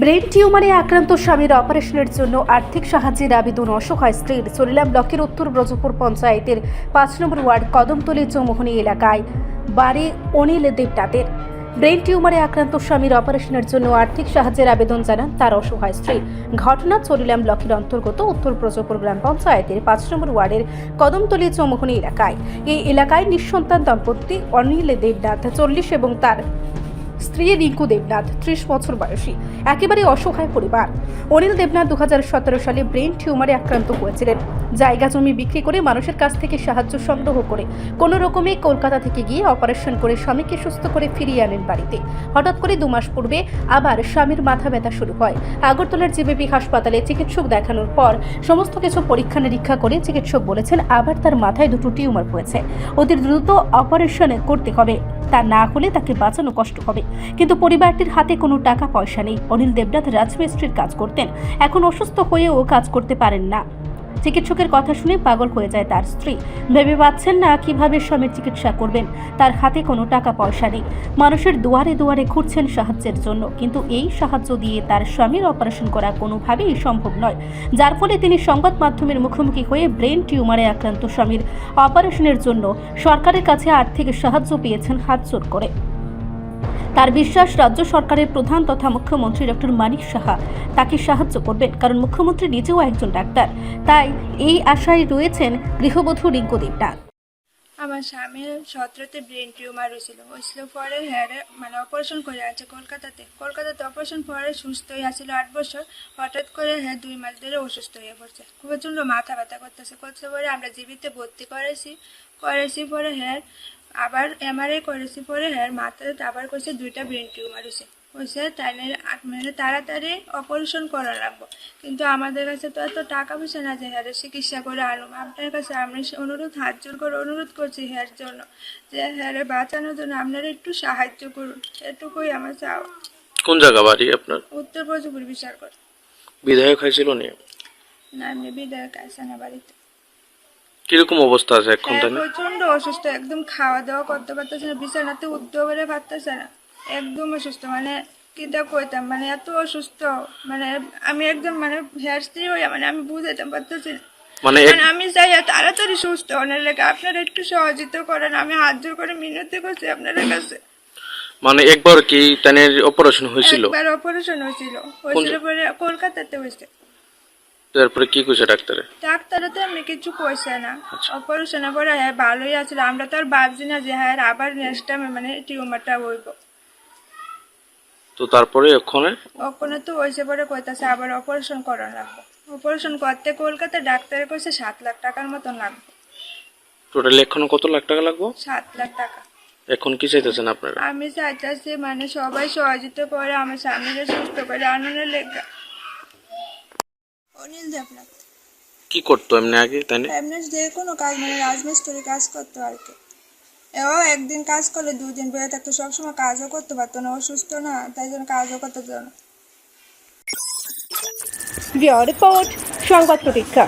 Brain টিউমারে আক্রান্ত স্বামীর অপারেশনের জন্য আর্থিক সাহায্যের আবেদন অসহায় স্ত্রীর। চরিলাম ব্লকের উত্তর ব্রজপুর পঞ্চায়েতের ৫ নম্বর ওয়ার্ড কদমতলী চৌমুহনী এলাকায় বাড়ি অনিল দেবনাথের। ব্রেন টিউমারে আক্রান্ত স্বামীর অপারেশনের জন্য আর্থিক সাহায্যের আবেদন জানান তার অসহায় স্ত্রী। ঘটনা চরিলাম ব্লকের অন্তর্গত উত্তর ব্রজপুর গ্রাম পঞ্চায়েতের ৫ নম্বর ওয়ার্ডের কদমতলী চৌমুহনী এলাকায়। এই এলাকায় নিঃসন্তান দম্পতি অনিল দেবনাথ ৪০ এবং তার স্ত্রী রিঙ্কু দেবনাথ ৩০ বছর বয়সী, একেবারে অসহায় পরিবার। অনিল দেবনাথ ২০১৭ সালে ব্রেন টিউমারে আক্রান্ত হয়েছিলেন। জায়গা জমি বিক্রি করে মানুষের কাছ থেকে সাহায্য সংগ্রহ করে কোনো রকমে কলকাতা থেকে গিয়ে অপারেশন করে স্বামীকে সুস্থ করে ফিরিয়ে আনেন বাড়িতে। হঠাৎ করে ২ মাস পূর্বে আবার স্বামীর মাথা ব্যথা শুরু হয়। আগরতলার জিবিপি হাসপাতালে চিকিৎসক দেখানোর পর সমস্ত কিছু পরীক্ষা নিরীক্ষা করে চিকিৎসক বলেছেন আবার তার মাথায় 2টো টিউমার হয়েছে, অতি দ্রুত অপারেশন করতে হবে, তা না হলে তাকে বাঁচানো কষ্ট হবে। কিন্তু পরিবারটির হাতে কোনো টাকা পয়সা নেই। অনিল দেবনাথ রাজমিস্ত্রির কাজ করতেন, এখন অসুস্থ হয়েও কাজ করতে পারেন না। চিকিৎসকের কথা শুনে পাগল হয়ে যায় তার স্ত্রী। ভেবে পাচ্ছেন না কিভাবে স্বামীর চিকিৎসা করবেন, তার হাতে কোনো টাকা পয়সা নেই। মানুষের দুয়ারে দুয়ারে ঘুরছেন সাহায্যের জন্য, কিন্তু এই সাহায্য দিয়ে তার স্বামীর অপারেশন করা কোনোভাবেই সম্ভব নয়, যার ফলে তিনি সংবাদ মাধ্যমের মুখোমুখি হয়ে ব্রেন টিউমারে আক্রান্ত স্বামীর অপারেশনের জন্য সরকারের কাছে আর্থিক সাহায্য পেয়েছেন হাত জোর করে। তার বিশ্বাস রাজ্য সরকারের প্রধান তথা মুখ্যমন্ত্রী ডক্টর মানিক সাহা তাকে সাহায্য করবেন, কারণ মুখ্যমন্ত্রী নিজেও একজন ডাক্তার। তাই এই আশায় রয়েছেন গৃহবধূ রিঙ্কু দেবনাথ। আমার স্বামীর 17তে ব্রেন টিউমার হয়েছিল পরে মানে অপারেশন করে আছে কলকাতাতে অপারেশন পরে সুস্থ হয়ে আসছিল 8 বছর। হঠাৎ করে 2 মাস ধরে অসুস্থ হয়ে পড়ছে, প্রচণ্ড মাথা ব্যথা করতেছে পরে আমরা জিবিতে ভর্তি করেছি পরে আবার এমআরআই করেছি পরে মাথায় আবার করছে 2টা ব্রেন টিউমার হয়েছে তাই মানে তাড়াতাড়ি অপারেশন করা লাগবে, কিন্তু আমাদের কাছে তো এত টাকা পয়সা না যে চিকিৎসা করে আনুম। আপনার কাছে আমি হাত জোর করে অনুরোধ করছি জন্য যে বাঁচানোর জন্য আপনারা একটু সাহায্য করুন, এটুকুই আমার চাওয়া। কোন জায়গা বাড়ি আপনার? উত্তর ব্রজপুর বিচার করে। বিধায়ক হয়েছিল না, আমি বিধায়ক আছে না বাড়িতে। কিরকম অবস্থা আছে এখন? প্রচন্ড অসুস্থ, একদম খাওয়া দাওয়া করতে পারতেছে না, বিছানাতে উঠতেও করে পারতেছে না, একদম অসুস্থ। মানে কিটা কইতাম, মানে এত অসুস্থ, মানে আমি একদম মানে হেয়ার স্ত্রী হইয়া মানে আমি বুঝাইতাম পারতেছি না। মানে আমি চাই তাড়াতাড়ি সুস্থ হওয়ার লেগে আপনারা একটু সহযোগিতা করেন, আমি হাত জোর করে মিনতি করছি আপনাদের কাছে। মানে একবার কি তানের অপারেশন হয়েছিল? একবার অপারেশন হয়েছিল পরে কলকাতাতে হয়েছে। তারপরে কি কইছে ডাক্তারে? ডাক্তারে তো এমনি কিছু কইছে না। অপারেশনের পরে ভালোই আছিল, আমরা তো আর ভাবছি না যে আবার নেক্সট টাইম মানে টিউমারটা হইব। তো তারপরে ওখানে তো হয়েছে পরে কইতাছে আবার অপারেশন করা লাগবে। অপারেশন করতে কলকাতা ডাক্তারে কইছে 7 লাখ টাকার মতন লাগবে। টোটালি এখন কত লাখ টাকা লাগবে? 7 লাখ টাকা। এখন কি চাইতেছেন আপনারা? আমি চাইতেছি মানে সবাই সহযোগিতা করে আমার স্বামীকে সুস্থ করে আনানোর লেগে। অনিল দেবনাথ কি করতো এমনি আগে? তাই না, এমনি যে কোনো কাজ মানে রাজমিস্ত্রি কাজ করতো আর কি। ও একদিন কাজ করলে 2 দিন বেড়ে থাকতো, সবসময় কাজও করতে পারতো না, অসুস্থ না, তাই জন্য কাজও করতে পারতো না। রিপোর্ট সংবাদ প্রতীক্ষা।